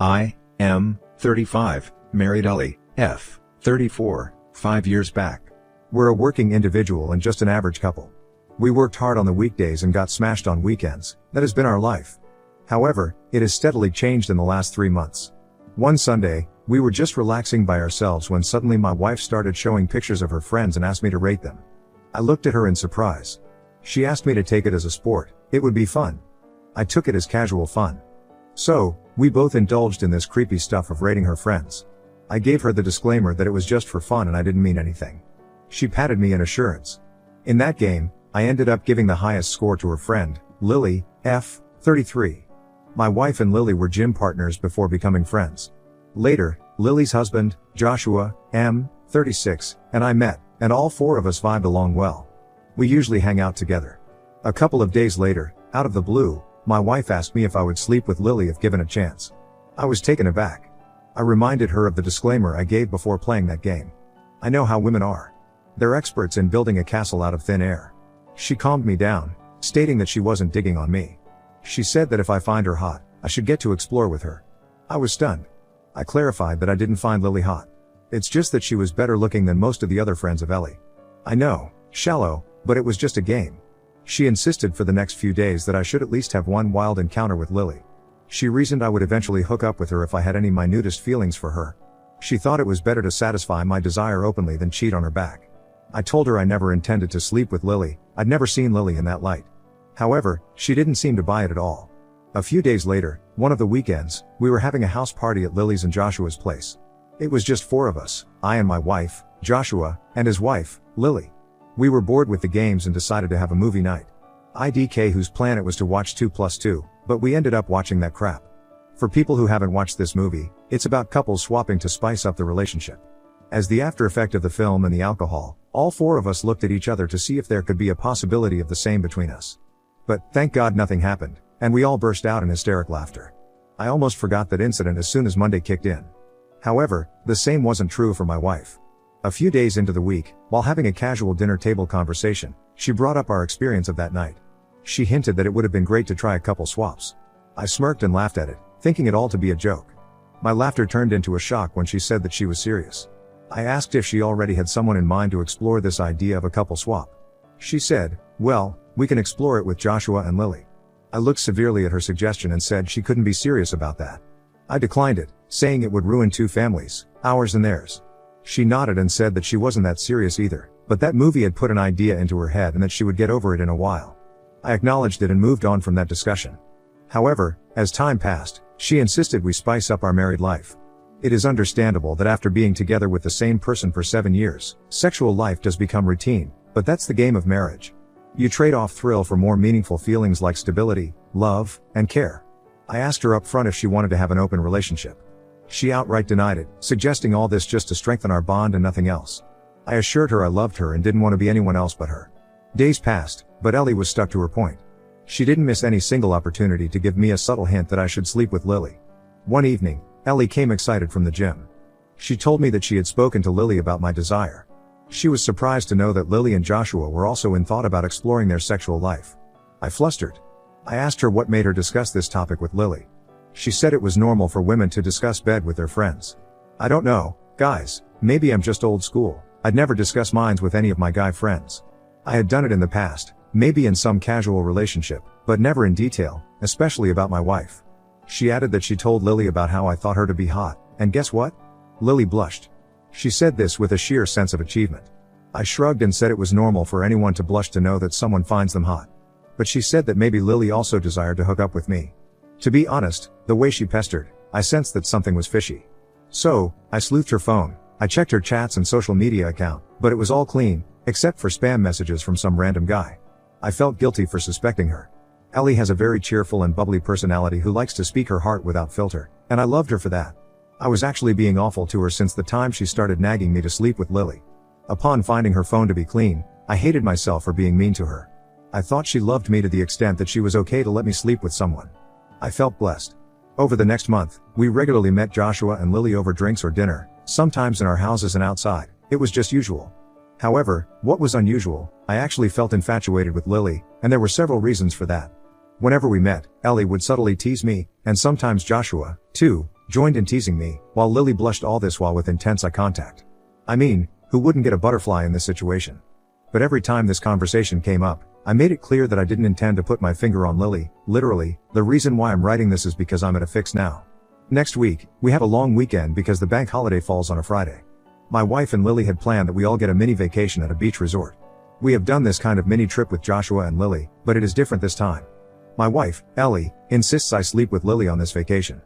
I, M, 35, married Ellie, F, 34, 5 years back. We're a working individual and just an average couple. We worked hard on the weekdays and got smashed on weekends. That has been our life. However, it has steadily changed in the last 3 months. One Sunday, we were just relaxing by ourselves when suddenly my wife started showing pictures of her friends and asked me to rate them. I looked at her in surprise. She asked me to take it as a sport. It would be fun. I took it as casual fun. So, we both indulged in this creepy stuff of rating her friends. I gave her the disclaimer that it was just for fun and I didn't mean anything. She patted me in assurance. In that game, I ended up giving the highest score to her friend, Lily, F, 33. My wife and Lily were gym partners before becoming friends. Later, Lily's husband, Joshua, M, 36, and I met, and all four of us vibed along well. We usually hang out together. A couple of days later, out of the blue, my wife asked me if I would sleep with Lily if given a chance. I was taken aback. I reminded her of the disclaimer I gave before playing that game. I know how women are. They're experts in building a castle out of thin air. She calmed me down, stating that she wasn't digging on me. She said that if I find her hot, I should get to explore with her. I was stunned. I clarified that I didn't find Lily hot. It's just that she was better looking than most of the other friends of Ellie. I know, shallow, but it was just a game. She insisted for the next few days that I should at least have one wild encounter with Lily. She reasoned I would eventually hook up with her if I had any minutest feelings for her. She thought it was better to satisfy my desire openly than cheat on her back. I told her I never intended to sleep with Lily. I'd never seen Lily in that light. However, she didn't seem to buy it at all. A few days later, one of the weekends, we were having a house party at Lily's and Joshua's place. It was just 4 of us, I and my wife, Joshua, and his wife, Lily. We were bored with the games and decided to have a movie night. IDK whose plan it was to watch 2+2, but we ended up watching that crap. For people who haven't watched this movie, it's about couples swapping to spice up the relationship. As the after effect of the film and the alcohol, all 4 of us looked at each other to see if there could be a possibility of the same between us. But, thank God nothing happened, and we all burst out in hysteric laughter. I almost forgot that incident as soon as Monday kicked in. However, the same wasn't true for my wife. A few days into the week, while having a casual dinner table conversation, she brought up our experience of that night. She hinted that it would have been great to try a couple swaps. I smirked and laughed at it, thinking it all to be a joke. My laughter turned into a shock when she said that she was serious. I asked if she already had someone in mind to explore this idea of a couple swap. She said, well, we can explore it with Joshua and Lily. I looked severely at her suggestion and said she couldn't be serious about that. I declined it, saying it would ruin 2 families, ours and theirs. She nodded and said that she wasn't that serious either, but that movie had put an idea into her head and that she would get over it in a while. I acknowledged it and moved on from that discussion. However, as time passed, she insisted we spice up our married life. It is understandable that after being together with the same person for 7 years, sexual life does become routine, but that's the game of marriage. You trade off thrill for more meaningful feelings like stability, love, and care. I asked her up front if she wanted to have an open relationship. She outright denied it, suggesting all this just to strengthen our bond and nothing else. I assured her I loved her and didn't want to be anyone else but her. Days passed, but Ellie was stuck to her point. She didn't miss any single opportunity to give me a subtle hint that I should sleep with Lily. One evening, Ellie came excited from the gym. She told me that she had spoken to Lily about my desire. She was surprised to know that Lily and Joshua were also in thought about exploring their sexual life. I flustered. I asked her what made her discuss this topic with Lily. She said it was normal for women to discuss bed with their friends. I don't know, guys, maybe I'm just old school. I'd never discuss minds with any of my guy friends. I had done it in the past, maybe in some casual relationship, but never in detail, especially about my wife. She added that she told Lily about how I thought her to be hot, and guess what? Lily blushed. She said this with a sheer sense of achievement. I shrugged and said it was normal for anyone to blush to know that someone finds them hot. But she said that maybe Lily also desired to hook up with me. To be honest, the way she pestered, I sensed that something was fishy. So, I sleuthed her phone. I checked her chats and social media account, but it was all clean, except for spam messages from some random guy. I felt guilty for suspecting her. Ellie has a very cheerful and bubbly personality who likes to speak her heart without filter, and I loved her for that. I was actually being awful to her since the time she started nagging me to sleep with Lily. Upon finding her phone to be clean, I hated myself for being mean to her. I thought she loved me to the extent that she was okay to let me sleep with someone. I felt blessed. Over the next month, we regularly met Joshua and Lily over drinks or dinner, sometimes in our houses and outside. It was just usual. However, what was unusual, I actually felt infatuated with Lily, and there were several reasons for that. Whenever we met, Ellie would subtly tease me, and sometimes Joshua, too, joined in teasing me, while Lily blushed, all this while with intense eye contact. I mean, who wouldn't get a butterfly in this situation? But every time this conversation came up, I made it clear that I didn't intend to put my finger on Lily. Literally, the reason why I'm writing this is because I'm at a fix now. Next week, we have a long weekend because the bank holiday falls on a Friday. My wife and Lily had planned that we all get a mini vacation at a beach resort. We have done this kind of mini trip with Joshua and Lily, but it is different this time. My wife, Ellie, insists I sleep with Lily on this vacation.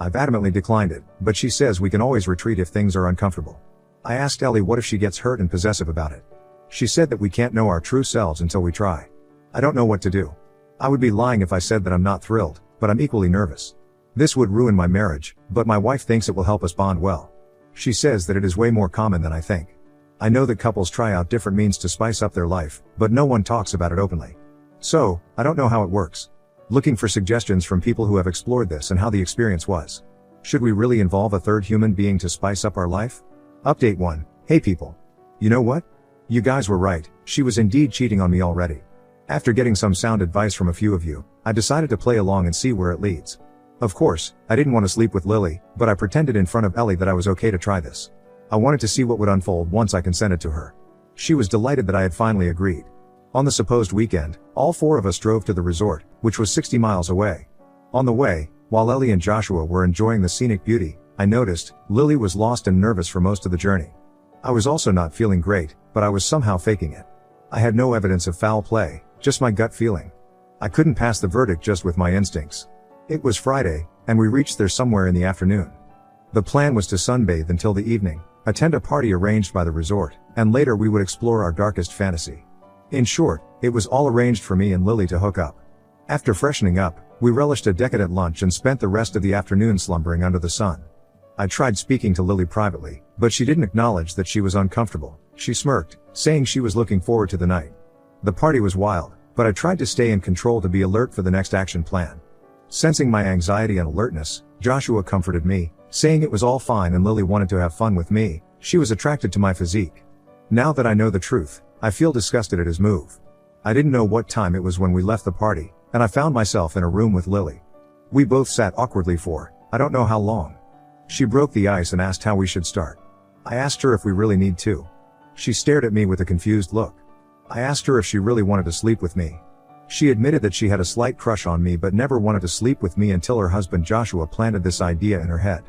I've adamantly declined it, but she says we can always retreat if things are uncomfortable. I asked Ellie what if she gets hurt and possessive about it. She said that we can't know our true selves until we try. I don't know what to do. I would be lying if I said that I'm not thrilled, but I'm equally nervous. This would ruin my marriage, but my wife thinks it will help us bond well. She says that it is way more common than I think. I know that couples try out different means to spice up their life, but no one talks about it openly. So, I don't know how it works. Looking for suggestions from people who have explored this and how the experience was. Should we really involve a third human being to spice up our life? Update 1. Hey people. You know what? You guys were right, she was indeed cheating on me already. After getting some sound advice from a few of you, I decided to play along and see where it leads. Of course, I didn't want to sleep with Lily, but I pretended in front of Ellie that I was okay to try this. I wanted to see what would unfold once I consented to her. She was delighted that I had finally agreed. On the supposed weekend, all 4 of us drove to the resort, which was 60 miles away. On the way, while Ellie and Joshua were enjoying the scenic beauty, I noticed, Lily was lost and nervous for most of the journey. I was also not feeling great, but I was somehow faking it. I had no evidence of foul play, just my gut feeling. I couldn't pass the verdict just with my instincts. It was Friday, and we reached there somewhere in the afternoon. The plan was to sunbathe until the evening, attend a party arranged by the resort, and later we would explore our darkest fantasy. In short, it was all arranged for me and Lily to hook up. After freshening up, we relished a decadent lunch and spent the rest of the afternoon slumbering under the sun. I tried speaking to Lily privately, but she didn't acknowledge that she was uncomfortable. She smirked, saying she was looking forward to the night. The party was wild, but I tried to stay in control to be alert for the next action plan. Sensing my anxiety and alertness, Joshua comforted me, saying it was all fine and Lily wanted to have fun with me. She was attracted to my physique. Now that I know the truth, I feel disgusted at his move. I didn't know what time it was when we left the party, and I found myself in a room with Lily. We both sat awkwardly for, I don't know how long. She broke the ice and asked how we should start. I asked her if we really need to. She stared at me with a confused look. I asked her if she really wanted to sleep with me. She admitted that she had a slight crush on me but never wanted to sleep with me until her husband Joshua planted this idea in her head.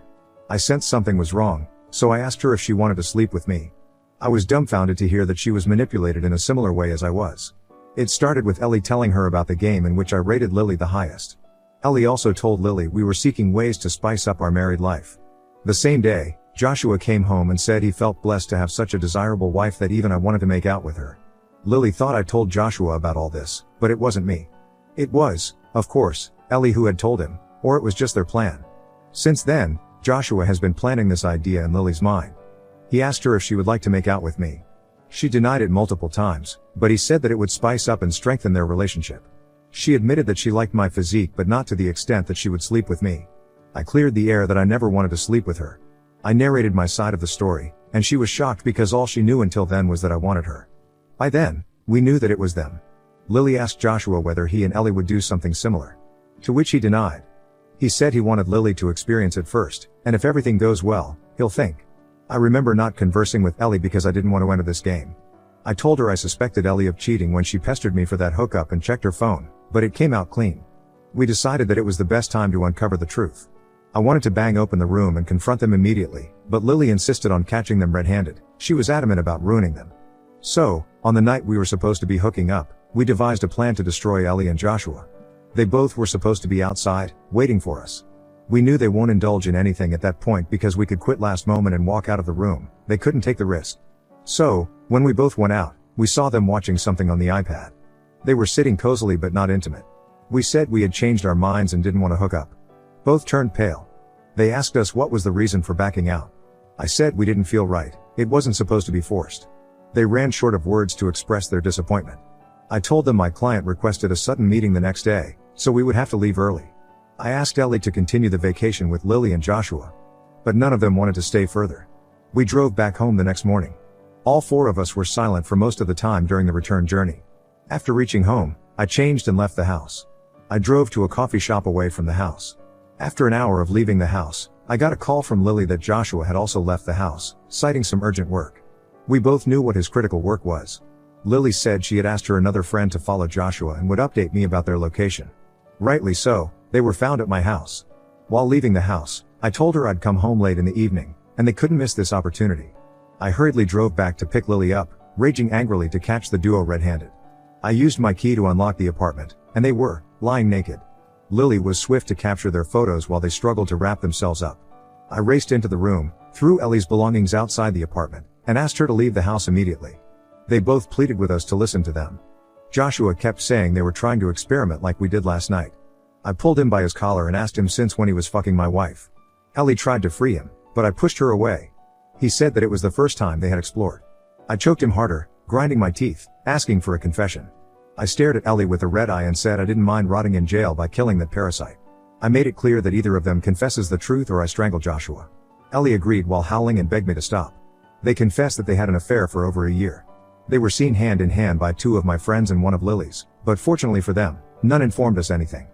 I sensed something was wrong, so I asked her if she wanted to sleep with me. I was dumbfounded to hear that she was manipulated in a similar way as I was. It started with Ellie telling her about the game in which I rated Lily the highest. Ellie also told Lily we were seeking ways to spice up our married life. The same day, Joshua came home and said he felt blessed to have such a desirable wife that even I wanted to make out with her. Lily thought I told Joshua about all this, but it wasn't me. It was, of course, Ellie who had told him, or it was just their plan. Since then, Joshua has been planting this idea in Lily's mind. He asked her if she would like to make out with me. She denied it multiple times, but he said that it would spice up and strengthen their relationship. She admitted that she liked my physique but not to the extent that she would sleep with me. I cleared the air that I never wanted to sleep with her. I narrated my side of the story, and she was shocked because all she knew until then was that I wanted her. By then, we knew that it was them. Lily asked Joshua whether he and Ellie would do something similar. To which he denied. He said he wanted Lily to experience it first, and if everything goes well, he'll think. I remember not conversing with Ellie because I didn't want to enter this game. I told her I suspected Ellie of cheating when she pestered me for that hookup and checked her phone, but it came out clean. We decided that it was the best time to uncover the truth. I wanted to bang open the room and confront them immediately, but Lily insisted on catching them red-handed. She was adamant about ruining them. So, on the night we were supposed to be hooking up, we devised a plan to destroy Ellie and Joshua. They both were supposed to be outside, waiting for us. We knew they won't indulge in anything at that point because we could quit last moment and walk out of the room. They couldn't take the risk. So, when we both went out, we saw them watching something on the iPad. They were sitting cozily but not intimate. We said we had changed our minds and didn't want to hook up. Both turned pale. They asked us what was the reason for backing out. I said we didn't feel right, it wasn't supposed to be forced. They ran short of words to express their disappointment. I told them my client requested a sudden meeting the next day, so we would have to leave early. I asked Ellie to continue the vacation with Lily and Joshua. But none of them wanted to stay further. We drove back home the next morning. All 4 of us were silent for most of the time during the return journey. After reaching home, I changed and left the house. I drove to a coffee shop away from the house. After an hour of leaving the house, I got a call from Lily that Joshua had also left the house, citing some urgent work. We both knew what his critical work was. Lily said she had asked her another friend to follow Joshua and would update me about their location. Rightly so, they were found at my house. While leaving the house, I told her I'd come home late in the evening, and they couldn't miss this opportunity. I hurriedly drove back to pick Lily up, raging angrily to catch the duo red-handed. I used my key to unlock the apartment, and they were lying naked. Lily was swift to capture their photos while they struggled to wrap themselves up. I raced into the room, threw Ellie's belongings outside the apartment, and asked her to leave the house immediately. They both pleaded with us to listen to them. Joshua kept saying they were trying to experiment like we did last night. I pulled him by his collar and asked him since when he was fucking my wife. Ellie tried to free him, but I pushed her away. He said that it was the first time they had explored. I choked him harder, grinding my teeth, asking for a confession. I stared at Ellie with a red eye and said I didn't mind rotting in jail by killing that parasite. I made it clear that either of them confesses the truth or I strangle Joshua. Ellie agreed while howling and begged me to stop. They confessed that they had an affair for over a year. They were seen hand in hand by two of my friends and one of Lily's, but fortunately for them, none informed us anything.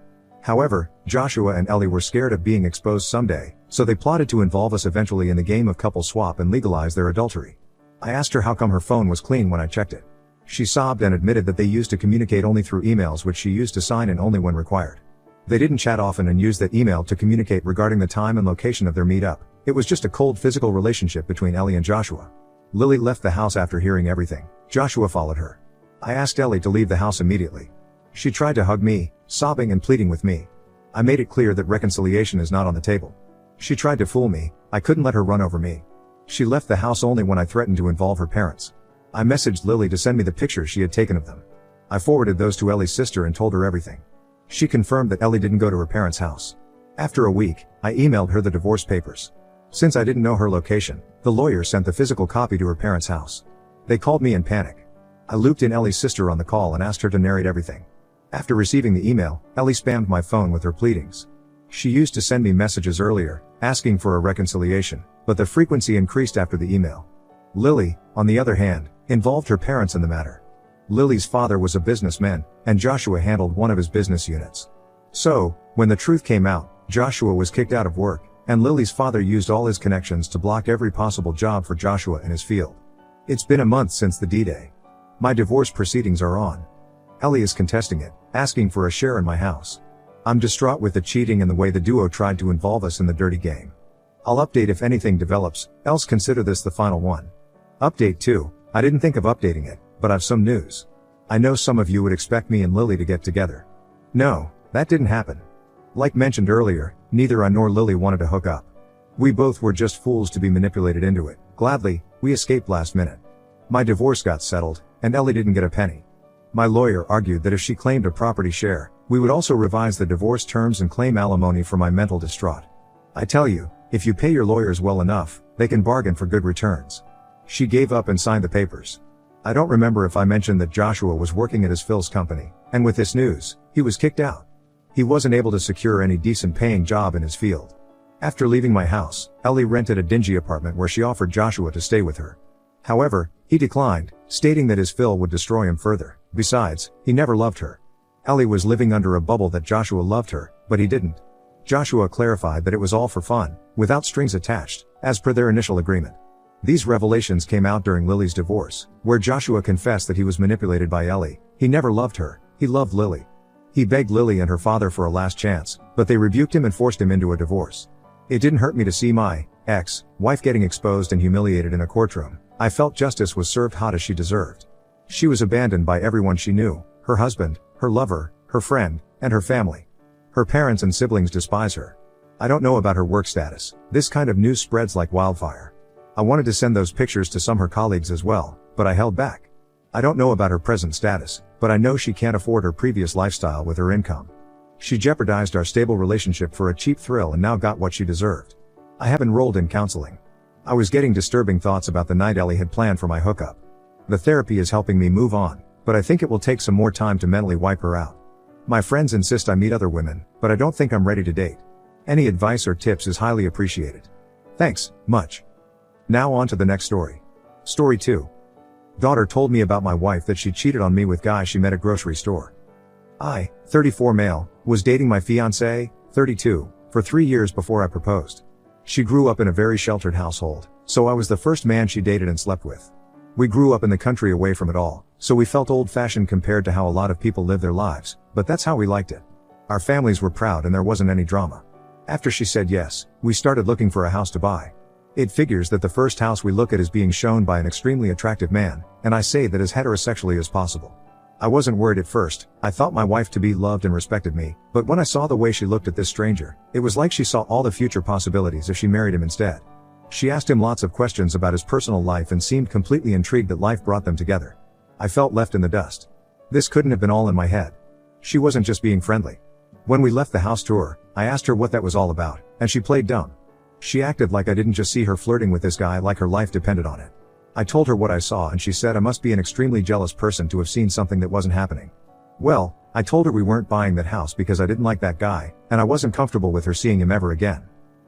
However, Joshua and Ellie were scared of being exposed someday, so they plotted to involve us eventually in the game of couple swap and legalize their adultery. I asked her how come her phone was clean when I checked it. She sobbed and admitted that they used to communicate only through emails which she used to sign in only when required. They didn't chat often and used that email to communicate regarding the time and location of their meetup. It was just a cold physical relationship between Ellie and Joshua. Lily left the house after hearing everything. Joshua followed her. I asked Ellie to leave the house immediately. She tried to hug me, sobbing and pleading with me. I made it clear that reconciliation is not on the table. She tried to fool me. I couldn't let her run over me. She left the house only when I threatened to involve her parents. I messaged Lily to send me the pictures she had taken of them. I forwarded those to Ellie's sister and told her everything. She confirmed that Ellie didn't go to her parents' house. After a week, I emailed her the divorce papers. Since I didn't know her location, the lawyer sent the physical copy to her parents' house. They called me in panic. I looped in Ellie's sister on the call and asked her to narrate everything. After receiving the email, Ellie spammed my phone with her pleadings. She used to send me messages earlier, asking for a reconciliation, but the frequency increased after the email. Lily, on the other hand, involved her parents in the matter. Lily's father was a businessman, and Joshua handled one of his business units. So, when the truth came out, Joshua was kicked out of work, and Lily's father used all his connections to block every possible job for Joshua in his field. It's been a month since the D-Day. My divorce proceedings are on. Ellie is contesting it, asking for a share in my house. I'm distraught with the cheating and the way the duo tried to involve us in the dirty game. I'll update if anything develops, else consider this the final one. Update 2. I didn't think of updating it, but I've some news. I know some of you would expect me and Lily to get together. No, that didn't happen. Like mentioned earlier, neither I nor Lily wanted to hook up. We both were just fools to be manipulated into it. Gladly, we escaped last minute. My divorce got settled, and Ellie didn't get a penny. My lawyer argued that if she claimed a property share, we would also revise the divorce terms and claim alimony for my mental distraught. I tell you, if you pay your lawyers well enough, they can bargain for good returns. She gave up and signed the papers. I don't remember if I mentioned that Joshua was working at his Phil's company, and with this news, he was kicked out. He wasn't able to secure any decent paying job in his field. After leaving my house, Ellie rented a dingy apartment where she offered Joshua to stay with her. However, he declined, stating that his Phil would destroy him further. Besides, he never loved her. Ellie was living under a bubble that Joshua loved her, but he didn't. Joshua clarified that it was all for fun, without strings attached, as per their initial agreement. These revelations came out during Lily's divorce, where Joshua confessed that he was manipulated by Ellie. He never loved her, he loved Lily. He begged Lily and her father for a last chance, but they rebuked him and forced him into a divorce. It didn't hurt me to see my ex-wife getting exposed and humiliated in a courtroom. I felt justice was served hot as she deserved. She was abandoned by everyone she knew, her husband, her lover, her friend, and her family. Her parents and siblings despise her. I don't know about her work status. This kind of news spreads like wildfire. I wanted to send those pictures to some of her colleagues as well, but I held back. I don't know about her present status, but I know she can't afford her previous lifestyle with her income. She jeopardized our stable relationship for a cheap thrill and now got what she deserved. I have enrolled in counseling. I was getting disturbing thoughts about the night Ellie had planned for my hookup. The therapy is helping me move on, but I think it will take some more time to mentally wipe her out. My friends insist I meet other women, but I don't think I'm ready to date. Any advice or tips is highly appreciated. Thanks, much. Now on to the next story. Story 2. Daughter told me about my wife that she cheated on me with guy she met at grocery store. I, 34 male, was dating my fiancé, 32, for 3 years before I proposed. She grew up in a very sheltered household, so I was the first man she dated and slept with. We grew up in the country away from it all, so we felt old-fashioned compared to how a lot of people live their lives, but that's how we liked it. Our families were proud and there wasn't any drama. After she said yes, we started looking for a house to buy. It figures that the first house we look at is being shown by an extremely attractive man, and I say that as heterosexually as possible. I wasn't worried at first. I thought my wife to be loved and respected me, but when I saw the way she looked at this stranger, it was like she saw all the future possibilities if she married him instead. She asked him lots of questions about his personal life and seemed completely intrigued that life brought them together. I felt left in the dust. This couldn't have been all in my head. She wasn't just being friendly. When we left the house tour, I asked her what that was all about, and she played dumb. She acted like I didn't just see her flirting with this guy, like her life depended on it. I told her what I saw and she said I must be an extremely jealous person to have seen something that wasn't happening. Well, I told her we weren't buying that house because I didn't like that guy, and I wasn't comfortable with her seeing him ever again.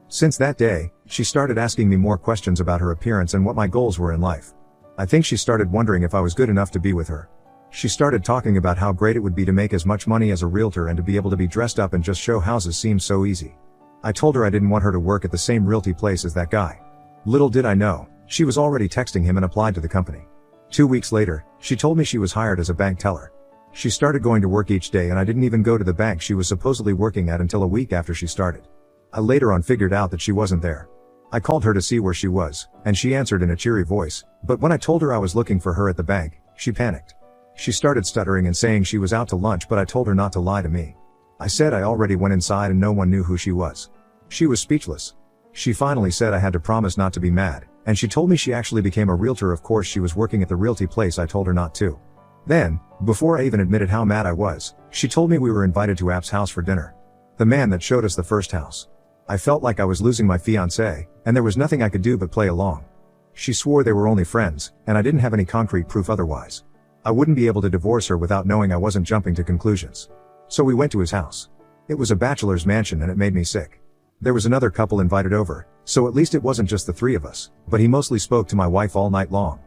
Since that day, she started asking me more questions about her appearance and what my goals were in life. I think she started wondering if I was good enough to be with her. She started talking about how great it would be to make as much money as a realtor and to be able to be dressed up and just show houses seemed so easy. I told her I didn't want her to work at the same realty place as that guy. Little did I know, she was already texting him and applied to the company. 2 weeks later, she told me she was hired as a bank teller. She started going to work each day and I didn't even go to the bank she was supposedly working at until a week after she started. I later on figured out that she wasn't there. I called her to see where she was, and she answered in a cheery voice, but when I told her I was looking for her at the bank, she panicked. She started stuttering and saying she was out to lunch, but I told her not to lie to me. I said I already went inside and no one knew who she was. She was speechless. She finally said I had to promise not to be mad, and she told me she actually became a realtor. Of course she was working at the realty place I told her not to. Then, before I even admitted how mad I was, she told me we were invited to App's house for dinner. The man that showed us the first house. I felt like I was losing my fiancé, and there was nothing I could do but play along. She swore they were only friends, and I didn't have any concrete proof otherwise. I wouldn't be able to divorce her without knowing I wasn't jumping to conclusions. So we went to his house. It was a bachelor's mansion and it made me sick. There was another couple invited over, so at least it wasn't just the three of us, but he mostly spoke to my wife all night long.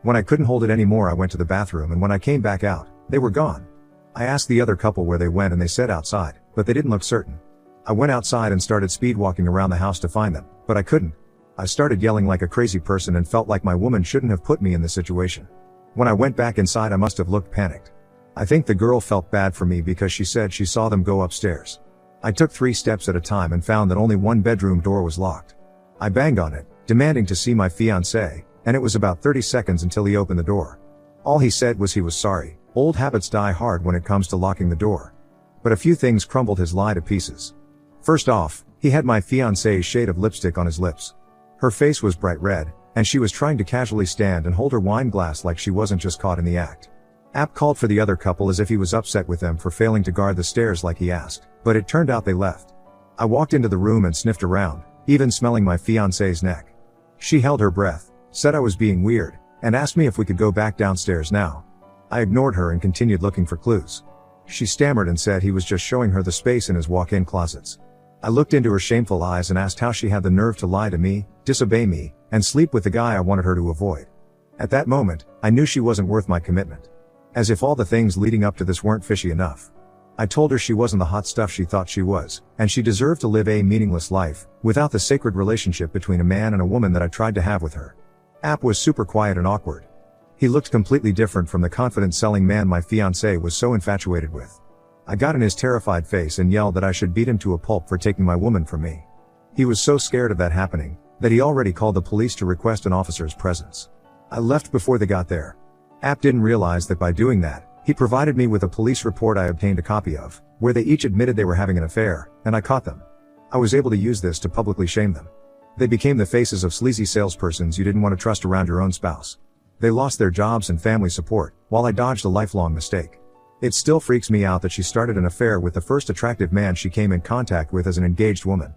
When I couldn't hold it anymore, I went to the bathroom, and when I came back out, they were gone. I asked the other couple where they went and they said outside, but they didn't look certain. I went outside and started speed walking around the house to find them, but I couldn't. I started yelling like a crazy person and felt like my woman shouldn't have put me in this situation. When I went back inside, I must have looked panicked. I think the girl felt bad for me because she said she saw them go upstairs. I took 3 steps at a time and found that only one bedroom door was locked. I banged on it, demanding to see my fiancé, and it was about 30 seconds until he opened the door. All he said was he was sorry. Old habits die hard when it comes to locking the door. But a few things crumbled his lie to pieces. First off, he had my fiancé's shade of lipstick on his lips. Her face was bright red, and she was trying to casually stand and hold her wine glass like she wasn't just caught in the act. App called for the other couple as if he was upset with them for failing to guard the stairs like he asked, but it turned out they left. I walked into the room and sniffed around, even smelling my fiancé's neck. She held her breath, said I was being weird, and asked me if we could go back downstairs now. I ignored her and continued looking for clues. She stammered and said he was just showing her the space in his walk-in closets. I looked into her shameful eyes and asked how she had the nerve to lie to me, disobey me, and sleep with the guy I wanted her to avoid. At that moment, I knew she wasn't worth my commitment. As if all the things leading up to this weren't fishy enough. I told her she wasn't the hot stuff she thought she was, and she deserved to live a meaningless life, without the sacred relationship between a man and a woman that I tried to have with her. App was super quiet and awkward. He looked completely different from the confident selling man my fiancé was so infatuated with. I got in his terrified face and yelled that I should beat him to a pulp for taking my woman from me. He was so scared of that happening, that he already called the police to request an officer's presence. I left before they got there. App didn't realize that by doing that, he provided me with a police report I obtained a copy of, where they each admitted they were having an affair, and I caught them. I was able to use this to publicly shame them. They became the faces of sleazy salespersons you didn't want to trust around your own spouse. They lost their jobs and family support, while I dodged a lifelong mistake. It still freaks me out that she started an affair with the first attractive man she came in contact with as an engaged woman.